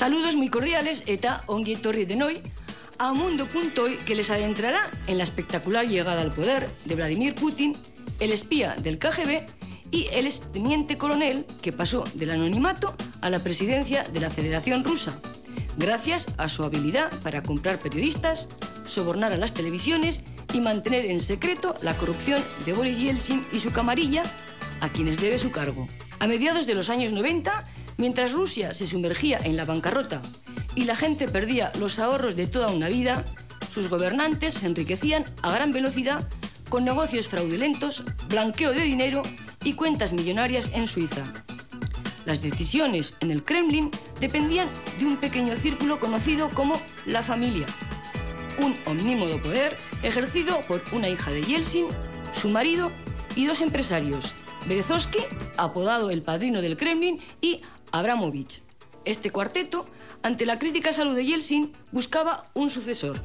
Saludos muy cordiales eta ongi etorri denoi a Mundo.hoy, que les adentrará en la espectacular llegada al poder de Vladimir Putin, el espía del KGB y el exteniente coronel que pasó del anonimato a la presidencia de la Federación Rusa, gracias a su habilidad para comprar periodistas, sobornar a las televisiones y mantener en secreto la corrupción de Boris Yeltsin y su camarilla, a quienes debe su cargo. A mediados de los años 90, mientras Rusia se sumergía en la bancarrota y la gente perdía los ahorros de toda una vida, sus gobernantes se enriquecían a gran velocidad con negocios fraudulentos, blanqueo de dinero y cuentas millonarias en Suiza. Las decisiones en el Kremlin dependían de un pequeño círculo conocido como la familia, un omnímodo poder ejercido por una hija de Yeltsin, su marido y dos empresarios, Berezovsky, apodado el padrino del Kremlin, y Abramovich. Este cuarteto, ante la crítica salud de Yeltsin, buscaba un sucesor.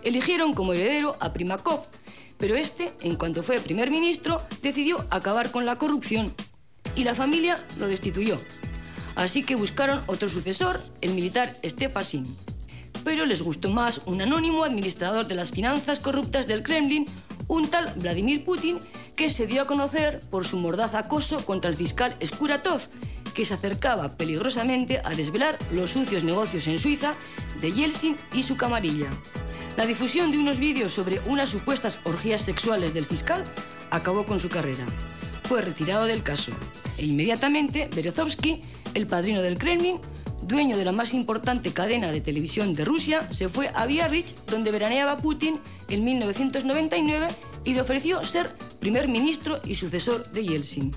Eligieron como heredero a Primakov, pero este, en cuanto fue primer ministro, decidió acabar con la corrupción y la familia lo destituyó. Así que buscaron otro sucesor, el militar Stepasin. Pero les gustó más un anónimo administrador de las finanzas corruptas del Kremlin, un tal Vladimir Putin, que se dio a conocer por su mordaz acoso contra el fiscal Skuratov, que se acercaba peligrosamente a desvelar los sucios negocios en Suiza de Yeltsin y su camarilla. La difusión de unos vídeos sobre unas supuestas orgías sexuales del fiscal acabó con su carrera. Fue retirado del caso e inmediatamente Berezovsky, el padrino del Kremlin, dueño de la más importante cadena de televisión de Rusia, se fue a Biarritz, donde veraneaba Putin en 1999, y le ofreció ser primer ministro y sucesor de Yeltsin.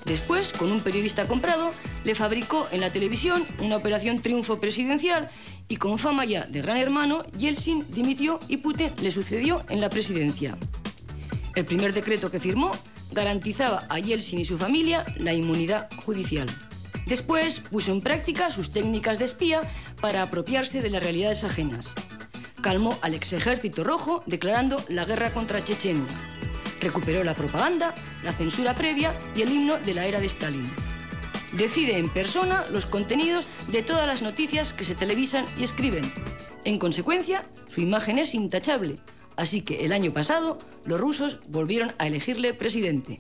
Después, con un periodista comprado, le fabricó en la televisión una operación triunfo presidencial y con fama ya de gran hermano, Yeltsin dimitió y Putin le sucedió en la presidencia. El primer decreto que firmó garantizaba a Yeltsin y su familia la inmunidad judicial. Después puso en práctica sus técnicas de espía para apropiarse de las realidades ajenas. Calmó al ex ejército rojo declarando la guerra contra Chechenia. Recuperó la propaganda, la censura previa y el himno de la era de Stalin. Decide en persona los contenidos de todas las noticias que se televisan y escriben. En consecuencia, su imagen es intachable. Así que el año pasado, los rusos volvieron a elegirle presidente.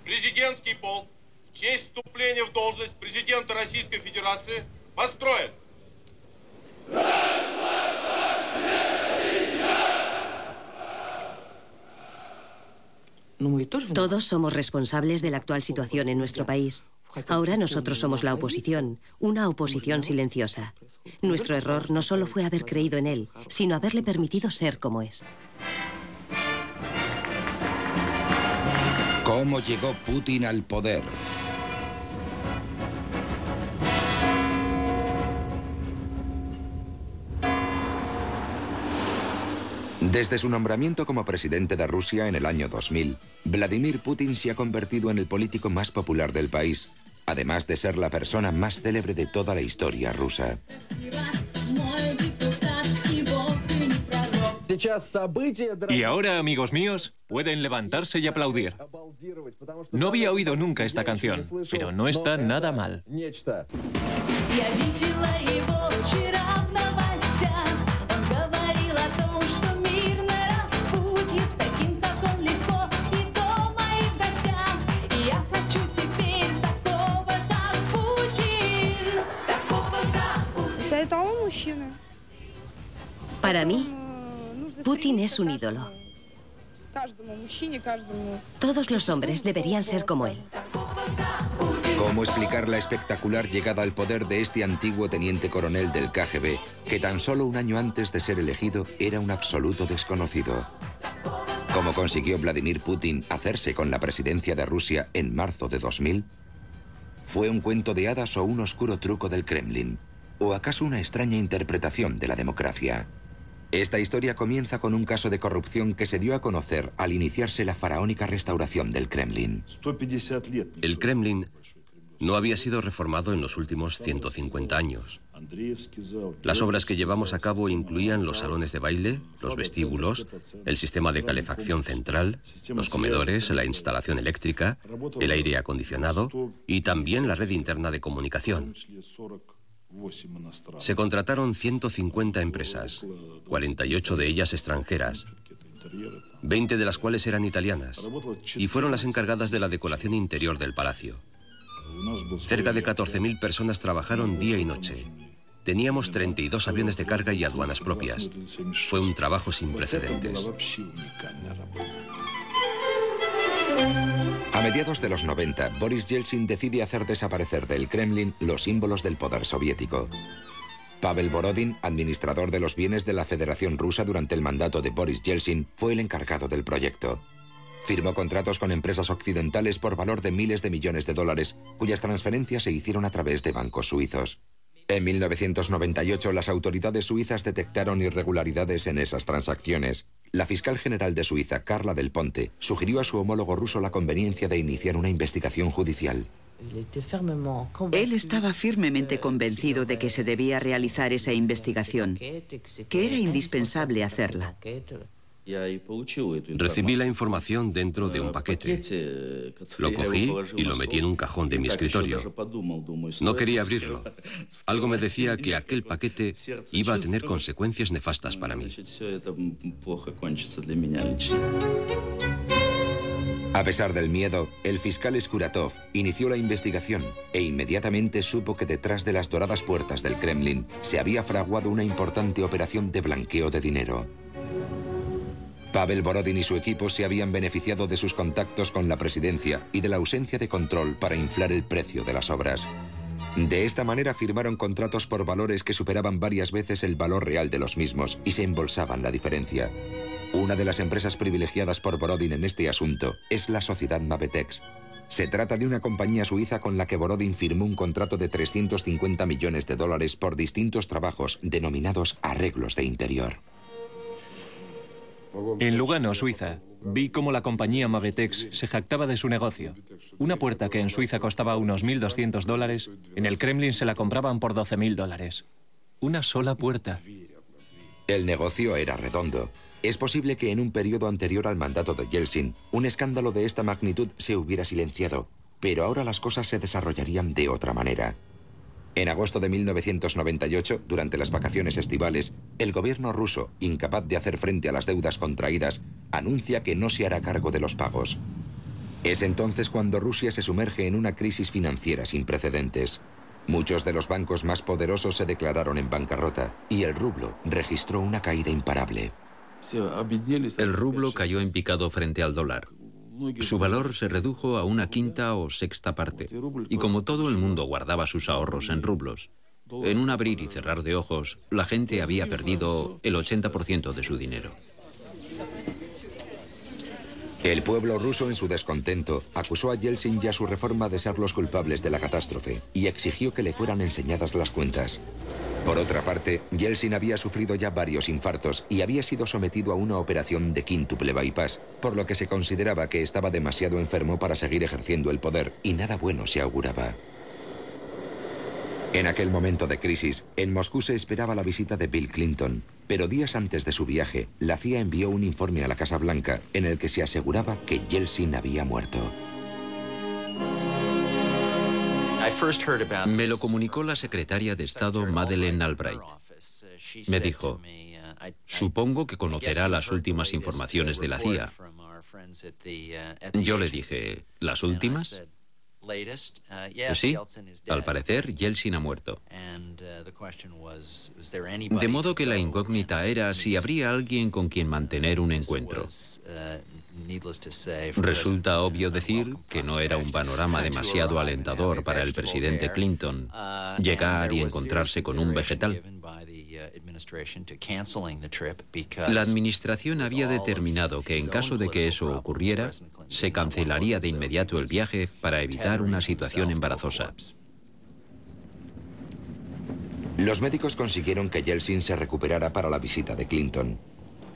Президентский полк в честь вступления в должность президента Российской Федерации построен. Todos somos responsables de la actual situación en nuestro país. Ahora nosotros somos la oposición, una oposición silenciosa. Nuestro error no solo fue haber creído en él, sino haberle permitido ser como es. ¿Cómo llegó Putin al poder? Desde su nombramiento como presidente de Rusia en el año 2000, Vladimir Putin se ha convertido en el político más popular del país, además de ser la persona más célebre de toda la historia rusa. Y ahora, amigos míos, pueden levantarse y aplaudir. No había oído nunca esta canción, pero no está nada mal. Para mí, Putin es un ídolo. Todos los hombres deberían ser como él. ¿Cómo explicar la espectacular llegada al poder de este antiguo teniente coronel del KGB, que tan solo un año antes de ser elegido era un absoluto desconocido? ¿Cómo consiguió Vladimir Putin hacerse con la presidencia de Rusia en marzo de 2000? ¿Fue un cuento de hadas o un oscuro truco del Kremlin? ¿O acaso una extraña interpretación de la democracia? Esta historia comienza con un caso de corrupción que se dio a conocer al iniciarse la faraónica restauración del Kremlin. El Kremlin no había sido reformado en los últimos 150 años. Las obras que llevamos a cabo incluían los salones de baile, los vestíbulos, el sistema de calefacción central, los comedores, la instalación eléctrica, el aire acondicionado y también la red interna de comunicación. Se contrataron 150 empresas, 48 de ellas extranjeras, 20 de las cuales eran italianas, y fueron las encargadas de la decoración interior del palacio. Cerca de 14.000 personas trabajaron día y noche. Teníamos 32 aviones de carga y aduanas propias. Fue un trabajo sin precedentes. A mediados de los 90, Boris Yeltsin decide hacer desaparecer del Kremlin los símbolos del poder soviético. Pavel Volodin, administrador de los bienes de la Federación Rusa durante el mandato de Boris Yeltsin, fue el encargado del proyecto. Firmó contratos con empresas occidentales por valor de miles de millones de dólares, cuyas transferencias se hicieron a través de bancos suizos. En 1998, las autoridades suizas detectaron irregularidades en esas transacciones. La fiscal general de Suiza, Carla Del Ponte, sugirió a su homólogo ruso la conveniencia de iniciar una investigación judicial. Él estaba firmemente convencido de que se debía realizar esa investigación, que era indispensable hacerla. Recibí la información dentro de un paquete. Lo cogí y lo metí en un cajón de mi escritorio. No quería abrirlo. Algo me decía que aquel paquete iba a tener consecuencias nefastas para mí. A pesar del miedo, el fiscal Skuratov inició la investigación e inmediatamente supo que detrás de las doradas puertas del Kremlin se había fraguado una importante operación de blanqueo de dinero. Pavel Volodin y su equipo se habían beneficiado de sus contactos con la presidencia y de la ausencia de control para inflar el precio de las obras. De esta manera firmaron contratos por valores que superaban varias veces el valor real de los mismos y se embolsaban la diferencia. Una de las empresas privilegiadas por Volodin en este asunto es la sociedad Mavetex. Se trata de una compañía suiza con la que Volodin firmó un contrato de 350 millones de dólares por distintos trabajos denominados arreglos de interior. En Lugano, Suiza, vi cómo la compañía Mavetex se jactaba de su negocio. Una puerta que en Suiza costaba unos $1.200, en el Kremlin se la compraban por $12.000. Una sola puerta. El negocio era redondo. Es posible que en un periodo anterior al mandato de Yeltsin, un escándalo de esta magnitud se hubiera silenciado, pero ahora las cosas se desarrollarían de otra manera. En agosto de 1998, durante las vacaciones estivales, el gobierno ruso, incapaz de hacer frente a las deudas contraídas, anuncia que no se hará cargo de los pagos. Es entonces cuando Rusia se sumerge en una crisis financiera sin precedentes. Muchos de los bancos más poderosos se declararon en bancarrota y el rublo registró una caída imparable. El rublo cayó en picado frente al dólar. Su valor se redujo a una quinta o sexta parte, y como todo el mundo guardaba sus ahorros en rublos, en un abrir y cerrar de ojos, la gente había perdido el 80% de su dinero. El pueblo ruso, en su descontento, acusó a Yeltsin y a su reforma de ser los culpables de la catástrofe y exigió que le fueran enseñadas las cuentas. Por otra parte, Yeltsin había sufrido ya varios infartos y había sido sometido a una operación de quíntuple bypass, por lo que se consideraba que estaba demasiado enfermo para seguir ejerciendo el poder y nada bueno se auguraba. En aquel momento de crisis, en Moscú se esperaba la visita de Bill Clinton, pero días antes de su viaje, la CIA envió un informe a la Casa Blanca en el que se aseguraba que Yeltsin había muerto. Me lo comunicó la secretaria de Estado Madeleine Albright. Me dijo, supongo que conocerá las últimas informaciones de la CIA. Yo le dije, ¿las últimas? Sí, al parecer Yeltsin ha muerto. De modo que la incógnita era si habría alguien con quien mantener un encuentro. Resulta obvio decir que no era un panorama demasiado alentador para el presidente Clinton llegar y encontrarse con un vegetal. La administración había determinado que en caso de que eso ocurriera, se cancelaría de inmediato el viaje para evitar una situación embarazosa. Los médicos consiguieron que Yeltsin se recuperara para la visita de Clinton.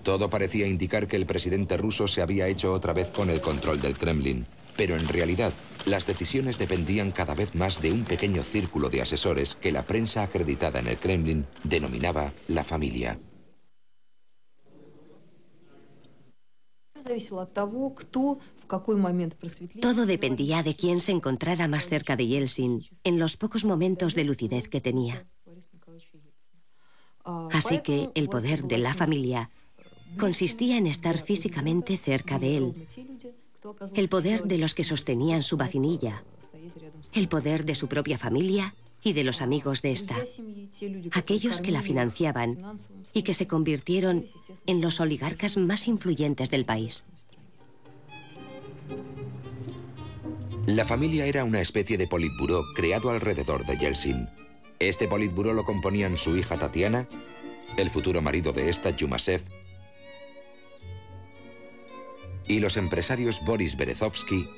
Todo parecía indicar que el presidente ruso se había hecho otra vez con el control del Kremlin, pero en realidad las decisiones dependían cada vez más de un pequeño círculo de asesores que la prensa acreditada en el Kremlin denominaba la familia. Todo dependía de quién se encontrara más cerca de Yeltsin en los pocos momentos de lucidez que tenía. Así que el poder de la familia consistía en estar físicamente cerca de él. El poder de los que sostenían su vacinilla. El poder de su propia familia y de los amigos de esta. Aquellos que la financiaban y que se convirtieron en los oligarcas más influyentes del país. La familia era una especie de politburó creado alrededor de Yeltsin. Este politburó lo componían su hija Tatiana, el futuro marido de esta, Yumasev, y los empresarios Boris Berezovsky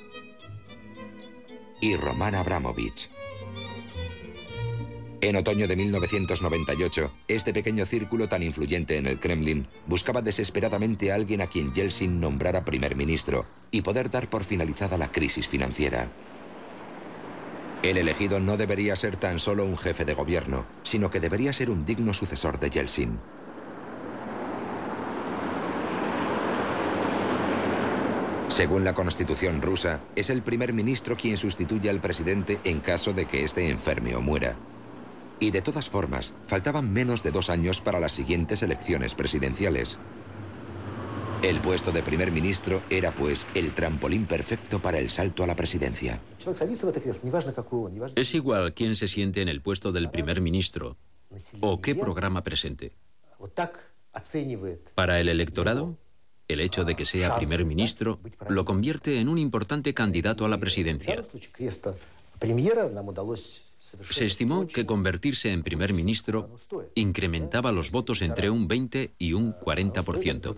y Roman Abramovich. En otoño de 1998, este pequeño círculo tan influyente en el Kremlin buscaba desesperadamente a alguien a quien Yeltsin nombrara primer ministro y poder dar por finalizada la crisis financiera. El elegido no debería ser tan solo un jefe de gobierno, sino que debería ser un digno sucesor de Yeltsin. Según la Constitución rusa, es el primer ministro quien sustituye al presidente en caso de que éste enferme o muera. Y de todas formas, faltaban menos de 2 años para las siguientes elecciones presidenciales. El puesto de primer ministro era, pues, el trampolín perfecto para el salto a la presidencia. Es igual quién se siente en el puesto del primer ministro o qué programa presente. Para el electorado, el hecho de que sea primer ministro lo convierte en un importante candidato a la presidencia. Se estimó que convertirse en primer ministro incrementaba los votos entre un 20 y un 40%.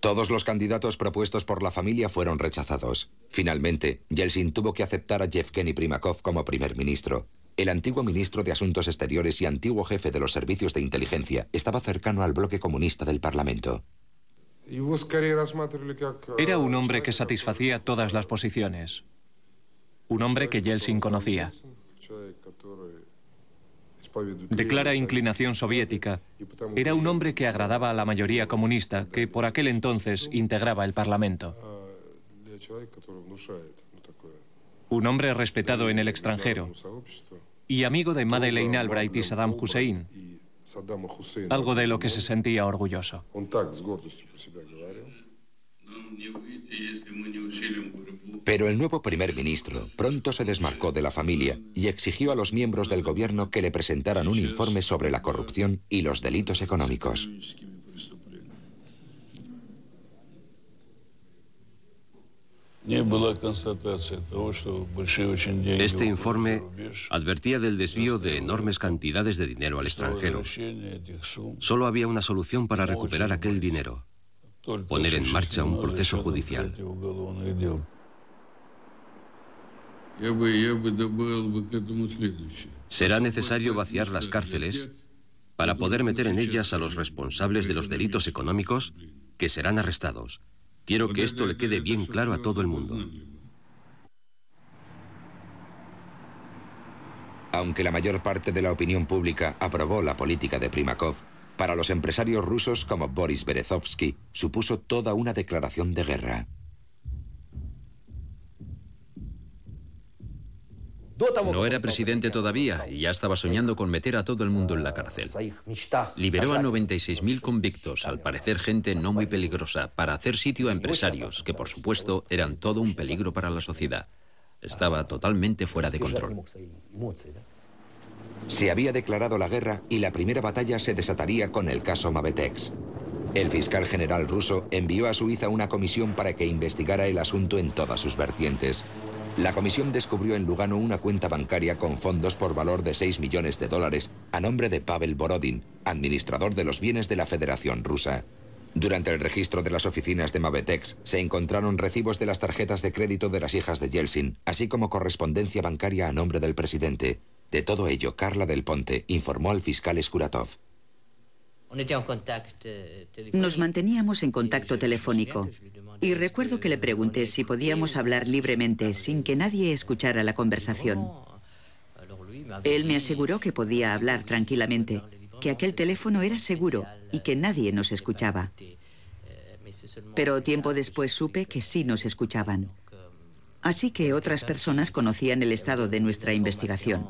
Todos los candidatos propuestos por la familia fueron rechazados. Finalmente, Yeltsin tuvo que aceptar a Yevgeny Primakov como primer ministro. El antiguo ministro de Asuntos Exteriores y antiguo jefe de los servicios de inteligencia estaba cercano al bloque comunista del Parlamento. Era un hombre que satisfacía todas las posiciones. Un hombre que Yeltsin conocía. De clara inclinación soviética, era un hombre que agradaba a la mayoría comunista que por aquel entonces integraba el Parlamento. Un hombre respetado en el extranjero y amigo de Madeleine Albright y Saddam Hussein, algo de lo que se sentía orgulloso. Pero el nuevo primer ministro pronto se desmarcó de la familia y exigió a los miembros del gobierno que le presentaran un informe sobre la corrupción y los delitos económicos. Este informe advertía del desvío de enormes cantidades de dinero al extranjero. Solo había una solución para recuperar aquel dinero: poner en marcha un proceso judicial. Será necesario vaciar las cárceles para poder meter en ellas a los responsables de los delitos económicos que serán arrestados. Quiero que esto le quede bien claro a todo el mundo. Aunque la mayor parte de la opinión pública aprobó la política de Primakov, para los empresarios rusos como Boris Berezovsky supuso toda una declaración de guerra. No era presidente todavía y ya estaba soñando con meter a todo el mundo en la cárcel. Liberó a 96.000 convictos, al parecer gente no muy peligrosa, para hacer sitio a empresarios, que por supuesto eran todo un peligro para la sociedad. Estaba totalmente fuera de control. Se había declarado la guerra y la primera batalla se desataría con el caso Mavetex. El fiscal general ruso envió a Suiza una comisión para que investigara el asunto en todas sus vertientes. La comisión descubrió en Lugano una cuenta bancaria con fondos por valor de 6 millones de dólares a nombre de Pavel Borodin, administrador de los bienes de la Federación Rusa. Durante el registro de las oficinas de Mavetex se encontraron recibos de las tarjetas de crédito de las hijas de Yeltsin, así como correspondencia bancaria a nombre del presidente. De todo ello, Carla Del Ponte informó al fiscal Skuratov. Nos manteníamos en contacto telefónico y recuerdo que le pregunté si podíamos hablar libremente sin que nadie escuchara la conversación. Él me aseguró que podía hablar tranquilamente, que aquel teléfono era seguro y que nadie nos escuchaba. Pero tiempo después supe que sí nos escuchaban. Así que otras personas conocían el estado de nuestra investigación.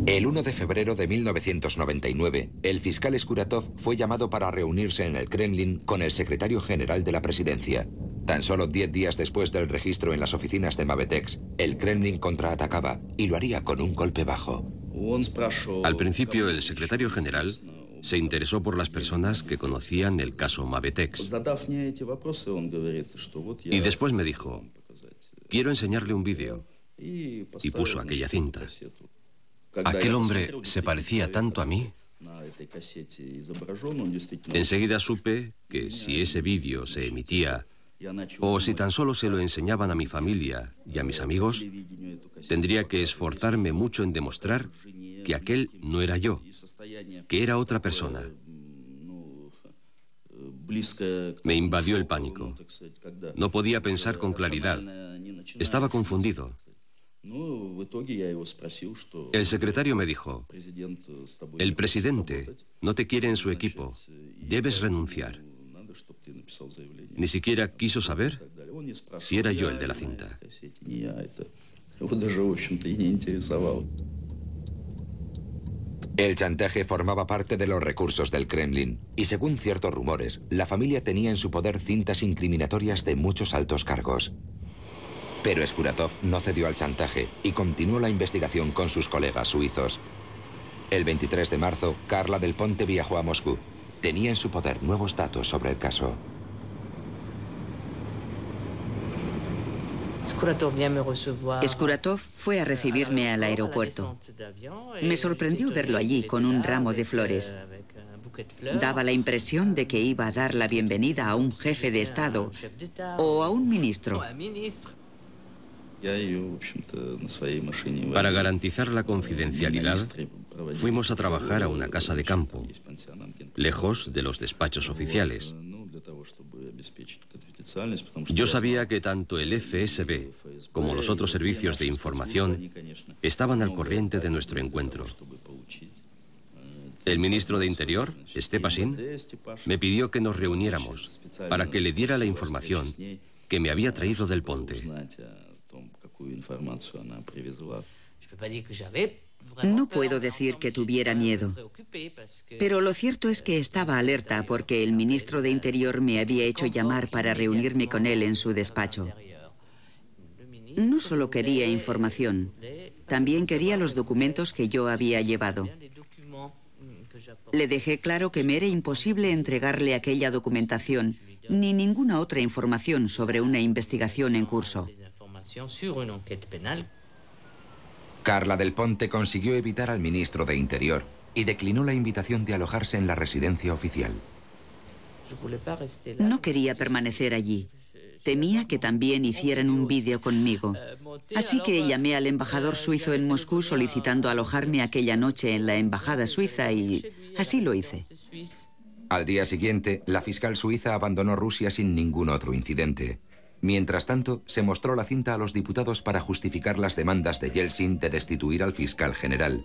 El 1 de febrero de 1999, el fiscal Skuratov fue llamado para reunirse en el Kremlin con el secretario general de la presidencia. Tan solo 10 días después del registro en las oficinas de Mavetex, el Kremlin contraatacaba y lo haría con un golpe bajo. Al principio, el secretario general se interesó por las personas que conocían el caso Mavetex. Y después me dijo, quiero enseñarle un vídeo. Y puso aquella cinta. Aquel hombre se parecía tanto a mí. Enseguida supe que si ese vídeo se emitía, o si tan solo se lo enseñaban a mi familia y a mis amigos, tendría que esforzarme mucho en demostrar que aquel no era yo, que era otra persona. Me invadió el pánico. No podía pensar con claridad. Estaba confundido. El secretario me dijo, el presidente no te quiere en su equipo, debes renunciar. Ni siquiera quiso saber si era yo el de la cinta. El chantaje formaba parte de los recursos del Kremlin y según ciertos rumores, la familia tenía en su poder cintas incriminatorias de muchos altos cargos. Pero Skuratov no cedió al chantaje y continuó la investigación con sus colegas suizos. El 23 de marzo, Carla Del Ponte viajó a Moscú. Tenía en su poder nuevos datos sobre el caso. Skuratov fue a recibirme al aeropuerto. Me sorprendió verlo allí con un ramo de flores. Daba la impresión de que iba a dar la bienvenida a un jefe de Estado o a un ministro. Para garantizar la confidencialidad, fuimos a trabajar a una casa de campo, lejos de los despachos oficiales. Yo sabía que tanto el FSB como los otros servicios de información estaban al corriente de nuestro encuentro. El ministro de Interior, Stepasin, me pidió que nos reuniéramos para que le diera la información que me había traído Del Ponte. No puedo decir que tuviera miedo, pero lo cierto es que estaba alerta porque el ministro de Interior me había hecho llamar para reunirme con él en su despacho. No solo quería información, también quería los documentos que yo había llevado. Le dejé claro que me era imposible entregarle aquella documentación ni ninguna otra información sobre una investigación en curso. Carla Del Ponte consiguió evitar al ministro de Interior y declinó la invitación de alojarse en la residencia oficial. No quería permanecer allí. Temía que también hicieran un vídeo conmigo. Así que llamé al embajador suizo en Moscú solicitando alojarme aquella noche en la embajada suiza y así lo hice. Al día siguiente, la fiscal suiza abandonó Rusia sin ningún otro incidente. Mientras tanto, se mostró la cinta a los diputados para justificar las demandas de Yeltsin de destituir al fiscal general.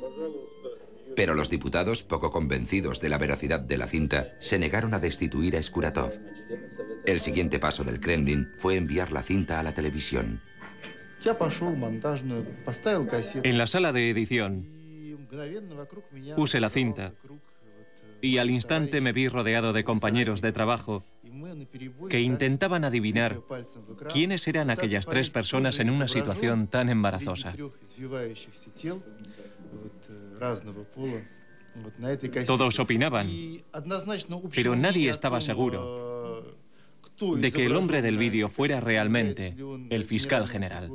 Pero los diputados, poco convencidos de la veracidad de la cinta, se negaron a destituir a Skuratov. El siguiente paso del Kremlin fue enviar la cinta a la televisión. En la sala de edición, puse la cinta y al instante me vi rodeado de compañeros de trabajo que intentaban adivinar quiénes eran aquellas tres personas en una situación tan embarazosa. Todos opinaban, pero nadie estaba seguro de que el hombre del vídeo fuera realmente el fiscal general.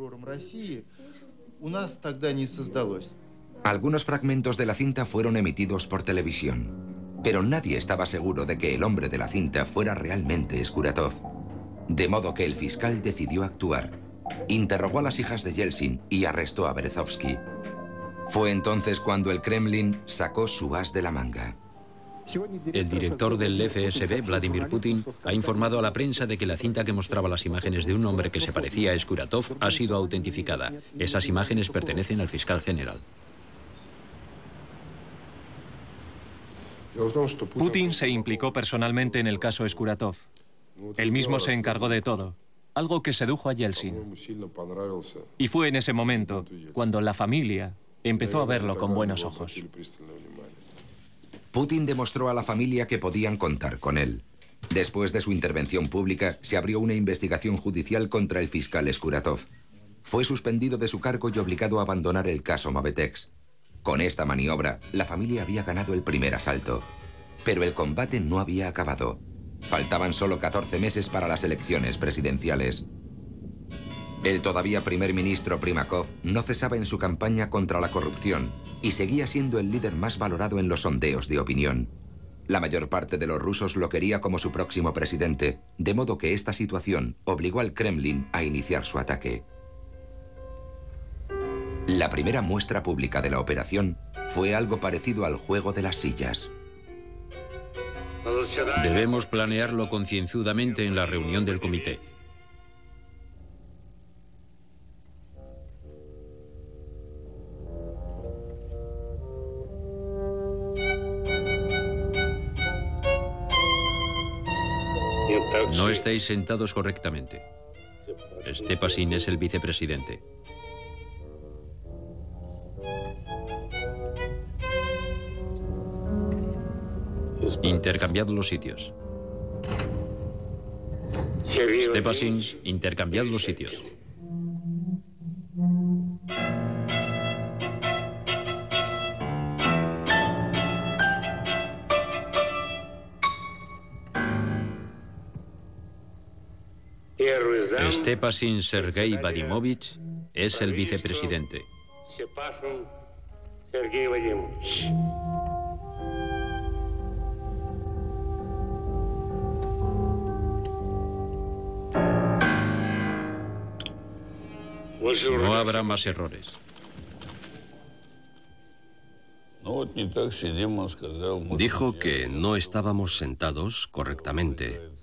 Algunos fragmentos de la cinta fueron emitidos por televisión, pero nadie estaba seguro de que el hombre de la cinta fuera realmente Skuratov. De modo que el fiscal decidió actuar. Interrogó a las hijas de Yeltsin y arrestó a Berezovsky. Fue entonces cuando el Kremlin sacó su as de la manga. El director del FSB, Vladimir Putin, ha informado a la prensa de que la cinta que mostraba las imágenes de un hombre que se parecía a Skuratov ha sido autentificada. Esas imágenes pertenecen al fiscal general. Putin se implicó personalmente en el caso Skuratov. Él mismo se encargó de todo, algo que sedujo a Yeltsin. Y fue en ese momento cuando la familia empezó a verlo con buenos ojos. Putin demostró a la familia que podían contar con él. Después de su intervención pública, se abrió una investigación judicial contra el fiscal Skuratov. Fue suspendido de su cargo y obligado a abandonar el caso Mavetex. Con esta maniobra, la familia había ganado el primer asalto. Pero el combate no había acabado. Faltaban solo 14 meses para las elecciones presidenciales. El todavía primer ministro Primakov no cesaba en su campaña contra la corrupción y seguía siendo el líder más valorado en los sondeos de opinión. La mayor parte de los rusos lo quería como su próximo presidente, de modo que esta situación obligó al Kremlin a iniciar su ataque. La primera muestra pública de la operación fue algo parecido al juego de las sillas. Debemos planearlo concienzudamente en la reunión del comité. No estáis sentados correctamente. Stepasin es el vicepresidente. Intercambiad los sitios. Stepasin, intercambiad los sitios. Stepasin Sergei Vadimovich es el vicepresidente. No habrá más errores. Dijo que no estábamos sentados correctamente.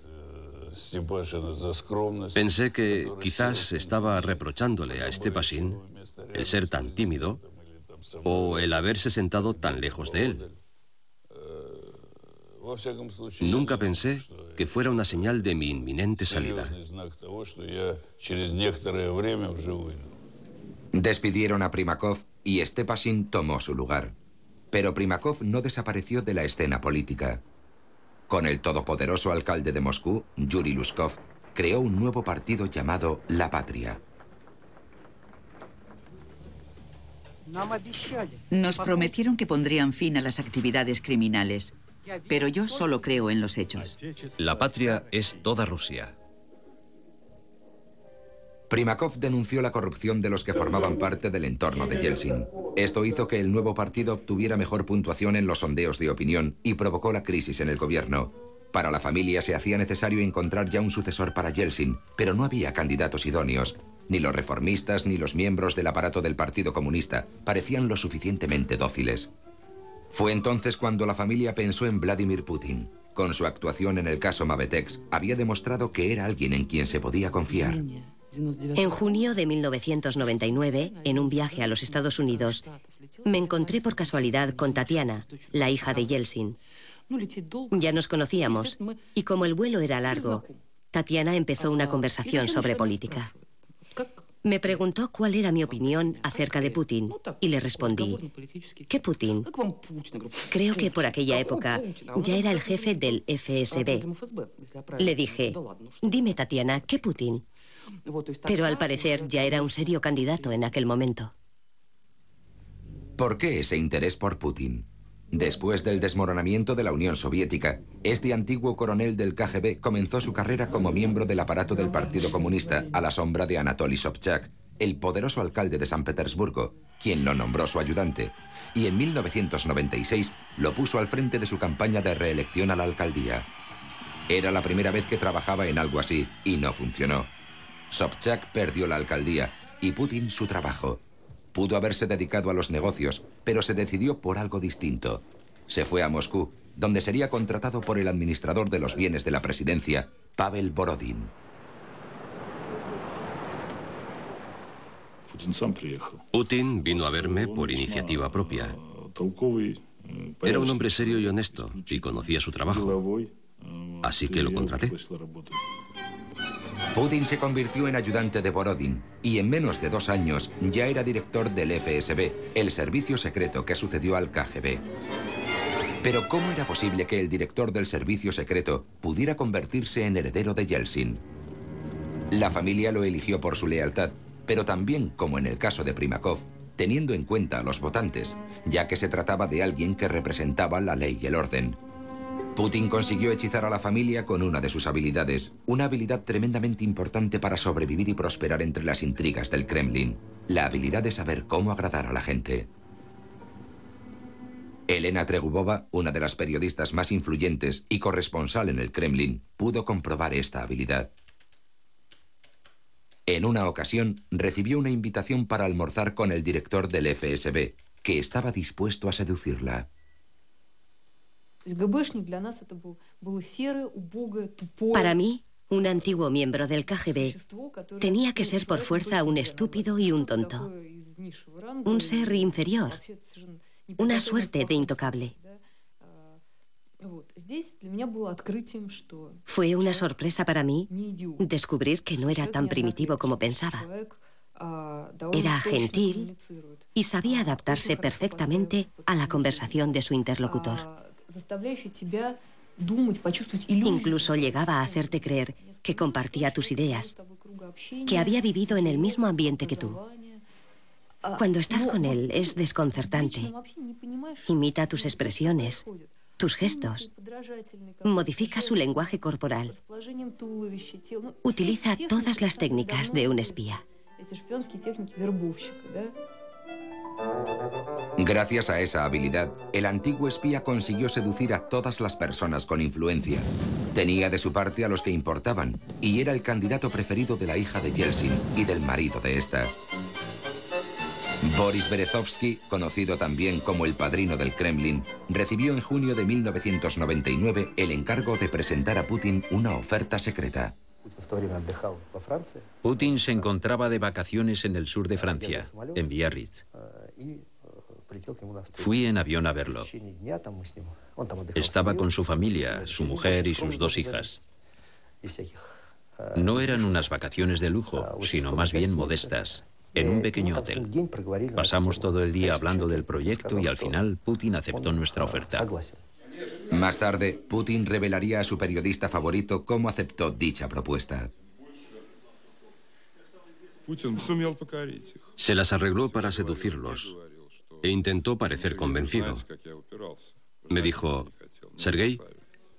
Pensé que quizás estaba reprochándole a Stepasin el ser tan tímido o el haberse sentado tan lejos de él. Nunca pensé que fuera una señal de mi inminente salida. Despidieron a Primakov y Stepasin tomó su lugar. Pero Primakov no desapareció de la escena política. Con el todopoderoso alcalde de Moscú, Yuri Luskov, creó un nuevo partido llamado La Patria. Nos prometieron que pondrían fin a las actividades criminales, pero yo solo creo en los hechos. La Patria es toda Rusia. Primakov denunció la corrupción de los que formaban parte del entorno de Yeltsin. Esto hizo que el nuevo partido obtuviera mejor puntuación en los sondeos de opinión y provocó la crisis en el gobierno. Para la familia se hacía necesario encontrar ya un sucesor para Yeltsin, pero no había candidatos idóneos. Ni los reformistas ni los miembros del aparato del Partido Comunista parecían lo suficientemente dóciles. Fue entonces cuando la familia pensó en Vladimir Putin. Con su actuación en el caso Mavetex, había demostrado que era alguien en quien se podía confiar. En junio de 1999, en un viaje a los Estados Unidos, me encontré por casualidad con Tatiana, la hija de Yeltsin. Ya nos conocíamos, y como el vuelo era largo, Tatiana empezó una conversación sobre política. Me preguntó cuál era mi opinión acerca de Putin, y le respondí, ¿qué Putin? Creo que por aquella época ya era el jefe del FSB. Le dije, dime Tatiana, ¿qué Putin? Pero al parecer ya era un serio candidato en aquel momento. ¿Por qué ese interés por Putin? Después del desmoronamiento de la Unión Soviética, este antiguo coronel del KGB comenzó su carrera como miembro del aparato del Partido Comunista a la sombra de Anatoly Sobchak, el poderoso alcalde de San Petersburgo, quien lo nombró su ayudante, y en 1996 lo puso al frente de su campaña de reelección a la alcaldía. Era la primera vez que trabajaba en algo así y no funcionó. Sobchak perdió la alcaldía y Putin su trabajo. Pudo haberse dedicado a los negocios, pero se decidió por algo distinto. Se fue a Moscú, donde sería contratado por el administrador de los bienes de la presidencia, Pavel Borodin. Putin vino a verme por iniciativa propia. Era un hombre serio y honesto, y conocía su trabajo. Así que lo contraté. Putin se convirtió en ayudante de Borodin y en menos de 2 años ya era director del FSB, el servicio secreto que sucedió al KGB. Pero ¿cómo era posible que el director del servicio secreto pudiera convertirse en heredero de Yeltsin? La familia lo eligió por su lealtad, pero también, como en el caso de Primakov, teniendo en cuenta a los votantes, ya que se trataba de alguien que representaba la ley y el orden. Putin consiguió hechizar a la familia con una de sus habilidades, una habilidad tremendamente importante para sobrevivir y prosperar entre las intrigas del Kremlin, la habilidad de saber cómo agradar a la gente. Elena Tregubova, una de las periodistas más influyentes y corresponsal en el Kremlin, pudo comprobar esta habilidad. En una ocasión, recibió una invitación para almorzar con el director del FSB, que estaba dispuesto a seducirla. Para mí, un antiguo miembro del KGB tenía que ser por fuerza un estúpido y un tonto. Un ser inferior. Una suerte de intocable. Fue una sorpresa para mí descubrir que no era tan primitivo como pensaba. Era gentil y sabía adaptarse perfectamente a la conversación de su interlocutor. Incluso llegaba a hacerte creer que compartía tus ideas, que había vivido en el mismo ambiente que tú. Cuando estás con él es desconcertante. Imita tus expresiones, tus gestos. Modifica su lenguaje corporal. Utiliza todas las técnicas de un espía. Gracias a esa habilidad, el antiguo espía consiguió seducir a todas las personas con influencia. Tenía de su parte a los que importaban y era el candidato preferido de la hija de Yeltsin y del marido de esta. Boris Berezovsky, conocido también como el padrino del Kremlin, recibió en junio de 1999 el encargo de presentar a Putin una oferta secreta. Putin se encontraba de vacaciones en el sur de Francia, en Biarritz. Fui en avión a verlo. Estaba con su familia, su mujer y sus 2 hijas. No eran unas vacaciones de lujo, sino más bien modestas, en un pequeño hotel. Pasamos todo el día hablando del proyecto y al final Putin aceptó nuestra oferta. Más tarde, Putin revelaría a su periodista favorito cómo aceptó dicha propuesta. Se las arregló para seducirlos e intentó parecer convencido. Me dijo: Sergei,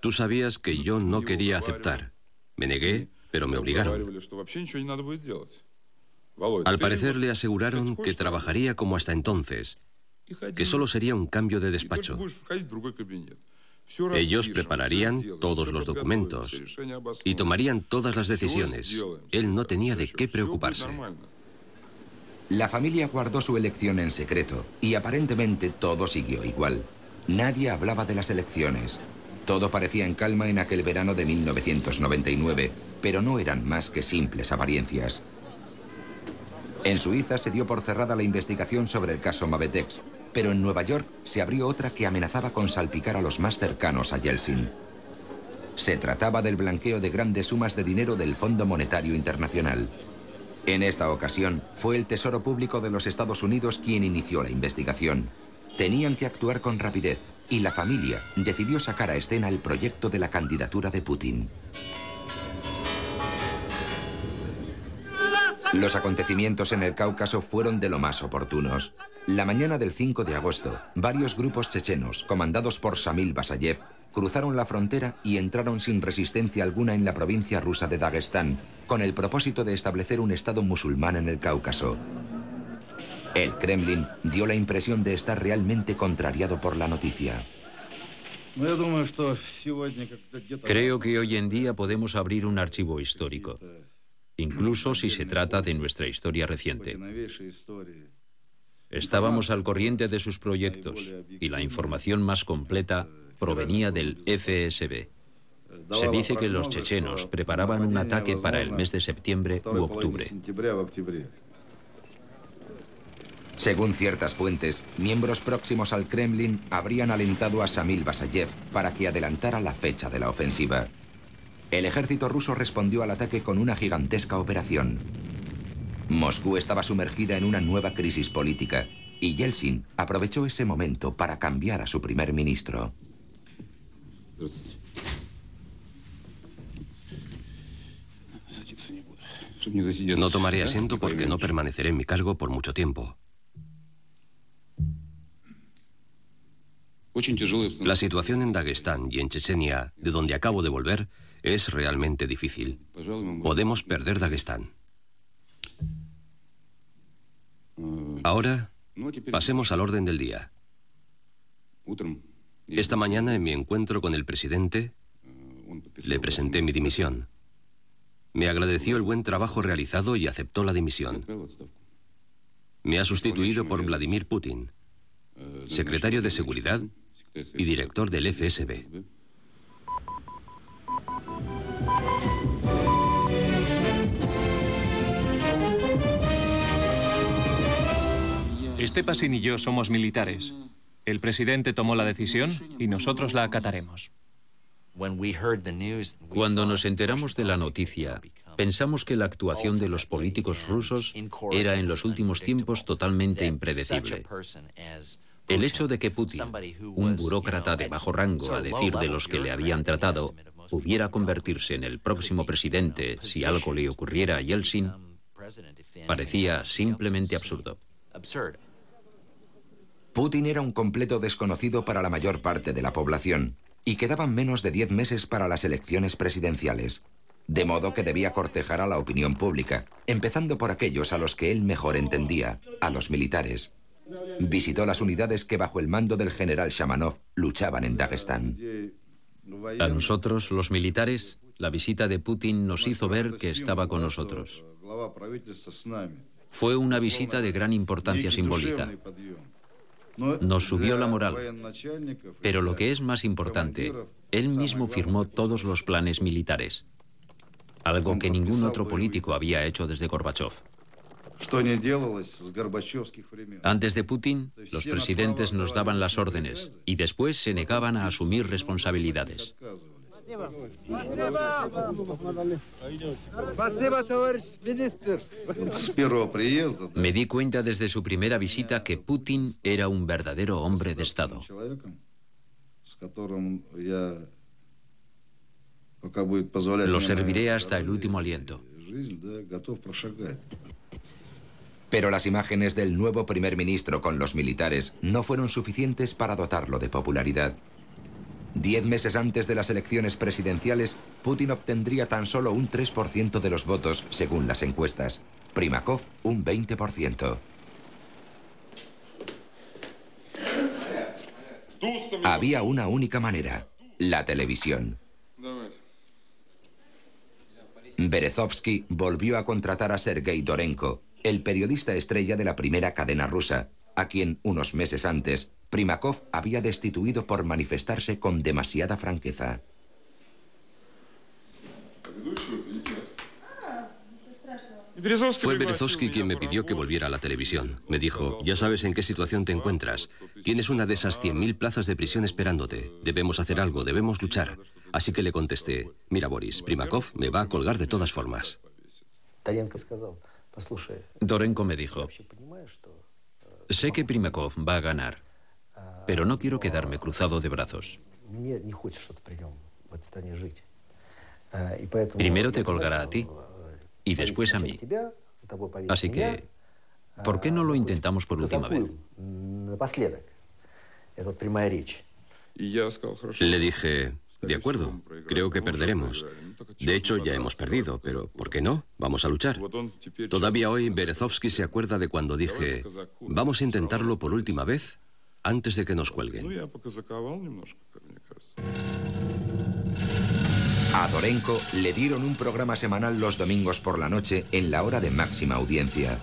tú sabías que yo no quería aceptar. Me negué, pero me obligaron. Al parecer le aseguraron que trabajaría como hasta entonces, que solo sería un cambio de despacho. Ellos prepararían todos los documentos y tomarían todas las decisiones. Él no tenía de qué preocuparse. La familia guardó su elección en secreto y aparentemente todo siguió igual. Nadie hablaba de las elecciones. Todo parecía en calma en aquel verano de 1999, pero no eran más que simples apariencias. En Suiza se dio por cerrada la investigación sobre el caso Mavetex, pero en Nueva York se abrió otra que amenazaba con salpicar a los más cercanos a Yeltsin. Se trataba del blanqueo de grandes sumas de dinero del Fondo Monetario Internacional. En esta ocasión, fue el Tesoro Público de los Estados Unidos quien inició la investigación. Tenían que actuar con rapidez y la familia decidió sacar a escena el proyecto de la candidatura de Putin. Los acontecimientos en el Cáucaso fueron de lo más oportunos. La mañana del 5 de agosto, varios grupos chechenos, comandados por Şamil Basayev, cruzaron la frontera y entraron sin resistencia alguna en la provincia rusa de Dagestán, con el propósito de establecer un estado musulmán en el Cáucaso. El Kremlin dio la impresión de estar realmente contrariado por la noticia. Creo que hoy en día podemos abrir un archivo histórico, incluso si se trata de nuestra historia reciente. Estábamos al corriente de sus proyectos y la información más completa provenía del FSB. Se dice que los chechenos preparaban un ataque para el mes de septiembre u octubre. Según ciertas fuentes, miembros próximos al Kremlin habrían alentado a Şamil Basayev para que adelantara la fecha de la ofensiva. El ejército ruso respondió al ataque con una gigantesca operación. Moscú estaba sumergida en una nueva crisis política y Yeltsin aprovechó ese momento para cambiar a su primer ministro. No tomaré asiento porque no permaneceré en mi cargo por mucho tiempo. La situación en Dagestán y en Chechenia, de donde acabo de volver, es realmente difícil. Podemos perder Dagestán. Ahora, pasemos al orden del día. Esta mañana, en mi encuentro con el presidente, le presenté mi dimisión. Me agradeció el buen trabajo realizado y aceptó la dimisión. Me ha sustituido por Vladimir Putin, secretario de Seguridad y director del FSB. Stepasin y yo somos militares. El presidente tomó la decisión y nosotros la acataremos. Cuando nos enteramos de la noticia, pensamos que la actuación de los políticos rusos era en los últimos tiempos totalmente impredecible. El hecho de que Putin, un burócrata de bajo rango a decir de los que le habían tratado, pudiera convertirse en el próximo presidente si algo le ocurriera a Yeltsin, parecía simplemente absurdo. Putin era un completo desconocido para la mayor parte de la población y quedaban menos de 10 meses para las elecciones presidenciales, de modo que debía cortejar a la opinión pública, empezando por aquellos a los que él mejor entendía, a los militares. Visitó las unidades que bajo el mando del general Shamanov luchaban en Dagestán. A nosotros, los militares, la visita de Putin nos hizo ver que estaba con nosotros. Fue una visita de gran importancia simbólica. Nos subió la moral, pero lo que es más importante, él mismo firmó todos los planes militares, algo que ningún otro político había hecho desde Gorbachov. Antes de Putin, los presidentes nos daban las órdenes y después se negaban a asumir responsabilidades. Me di cuenta desde su primera visita que Putin era un verdadero hombre de Estado. Lo serviré hasta el último aliento. Pero las imágenes del nuevo primer ministro con los militares no fueron suficientes para dotarlo de popularidad. 10 meses antes de las elecciones presidenciales, Putin obtendría tan solo un 3% de los votos, según las encuestas. Primakov, un 20%. Había una única manera, la televisión. Berezovsky volvió a contratar a Sergei Dorenko, el periodista estrella de la primera cadena rusa, a quien, unos meses antes, Primakov había destituido por manifestarse con demasiada franqueza. Fue Berezovsky quien me pidió que volviera a la televisión. Me dijo, ya sabes en qué situación te encuentras. Tienes una de esas 100.000 plazas de prisión esperándote. Debemos hacer algo, debemos luchar. Así que le contesté, mira Boris, Primakov me va a colgar de todas formas. Dorenko me dijo, sé que Primakov va a ganar, pero no quiero quedarme cruzado de brazos. Primero te colgará a ti y después a mí. Así que, ¿por qué no lo intentamos por última vez? Le dije, de acuerdo, creo que perderemos. De hecho, ya hemos perdido, pero ¿por qué no? Vamos a luchar. Todavía hoy Berezovsky se acuerda de cuando dije, vamos a intentarlo por última vez antes de que nos cuelguen. A Dorenko le dieron un programa semanal los domingos por la noche en la hora de máxima audiencia.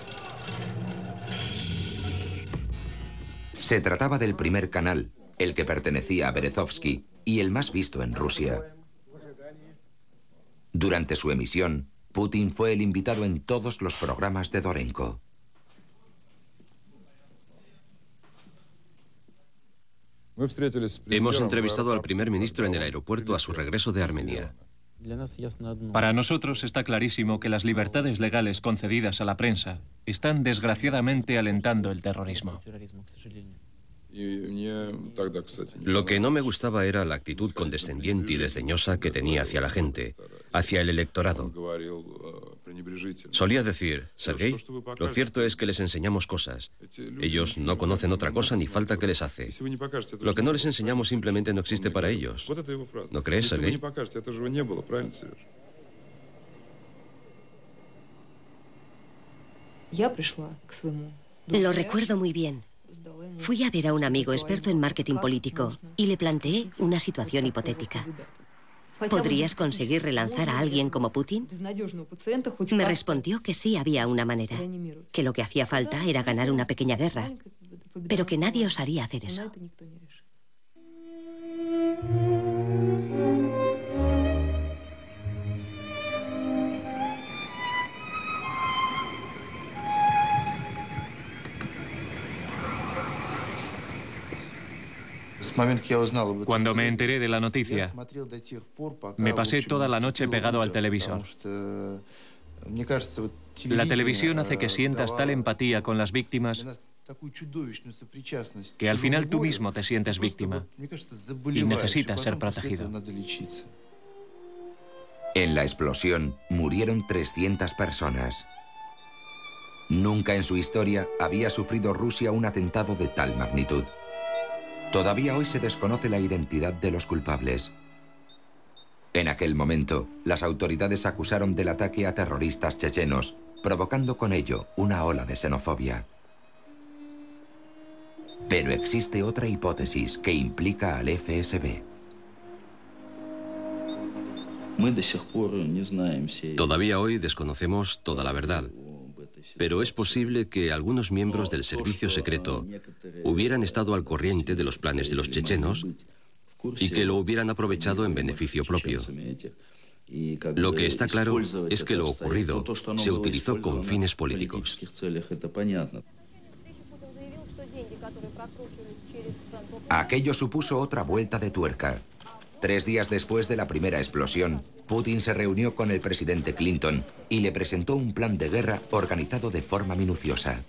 Se trataba del primer canal, el que pertenecía a Berezovsky y el más visto en Rusia. Durante su emisión, Putin fue el invitado en todos los programas de Dorenko. Hemos entrevistado al primer ministro en el aeropuerto a su regreso de Armenia. Para nosotros está clarísimo que las libertades legales concedidas a la prensa están desgraciadamente alentando el terrorismo. Lo que no me gustaba era la actitud condescendiente y desdeñosa que tenía hacia la gente, hacia el electorado. Solía decir, Sergei, lo cierto es que les enseñamos cosas. Ellos no conocen otra cosa ni falta que les hace. Lo que no les enseñamos simplemente no existe para ellos. ¿No crees, Sergei? Lo recuerdo muy bien. Fui a ver a un amigo experto en marketing político y le planteé una situación hipotética. ¿Podrías conseguir relanzar a alguien como Putin? Me respondió que sí había una manera, que lo que hacía falta era ganar una pequeña guerra, pero que nadie osaría hacer eso. Cuando me enteré de la noticia, me pasé toda la noche pegado al televisor. La televisión hace que sientas tal empatía con las víctimas que al final tú mismo te sientes víctima y necesitas ser protegido. En la explosión murieron 300 personas. Nunca en su historia había sufrido Rusia un atentado de tal magnitud. Todavía hoy se desconoce la identidad de los culpables. En aquel momento, las autoridades acusaron del ataque a terroristas chechenos, provocando con ello una ola de xenofobia. Pero existe otra hipótesis que implica al FSB. Todavía hoy desconocemos toda la verdad. Pero es posible que algunos miembros del servicio secreto hubieran estado al corriente de los planes de los chechenos y que lo hubieran aprovechado en beneficio propio. Lo que está claro es que lo ocurrido se utilizó con fines políticos. Aquello supuso otra vuelta de tuerca. 3 días después de la primera explosión, Putin se reunió con el presidente Clinton y le presentó un plan de guerra organizado de forma minuciosa.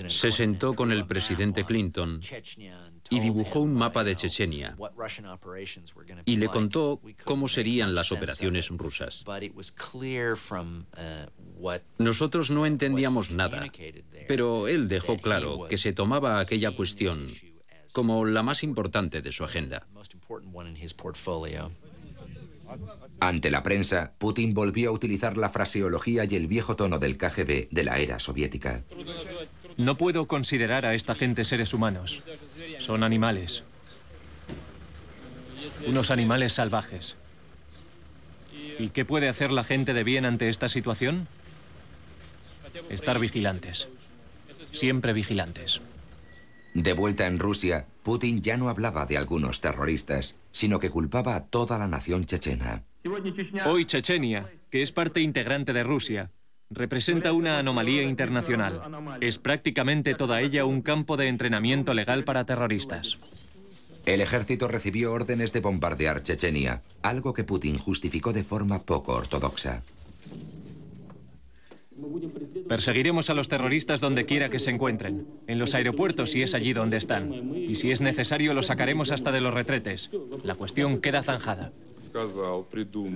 Se sentó con el presidente Clinton y dibujó un mapa de Chechenia y le contó cómo serían las operaciones rusas. Nosotros no entendíamos nada, pero él dejó claro que se tomaba aquella cuestión como la más importante de su agenda. Ante la prensa, Putin volvió a utilizar la fraseología y el viejo tono del KGB de la era soviética. No puedo considerar a esta gente seres humanos. Son animales. Unos animales salvajes. ¿Y qué puede hacer la gente de bien ante esta situación? Estar vigilantes. Siempre vigilantes. De vuelta en Rusia, Putin ya no hablaba de algunos terroristas, sino que culpaba a toda la nación chechena. Hoy Chechenia, que es parte integrante de Rusia, representa una anomalía internacional. Es prácticamente toda ella un campo de entrenamiento legal para terroristas. El ejército recibió órdenes de bombardear Chechenia, algo que Putin justificó de forma poco ortodoxa. Perseguiremos a los terroristas donde quiera que se encuentren, en los aeropuertos si es allí donde están. Y si es necesario, los sacaremos hasta de los retretes. La cuestión queda zanjada.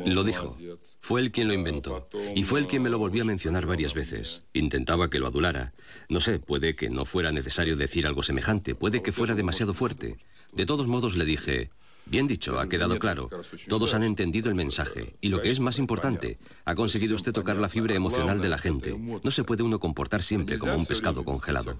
Lo dijo. Fue él quien lo inventó. Y fue él quien me lo volvió a mencionar varias veces. Intentaba que lo adulara. No sé, puede que no fuera necesario decir algo semejante. Puede que fuera demasiado fuerte. De todos modos le dije... Bien dicho, ha quedado claro. Todos han entendido el mensaje. Y lo que es más importante, ha conseguido usted tocar la fibra emocional de la gente. No se puede uno comportar siempre como un pescado congelado.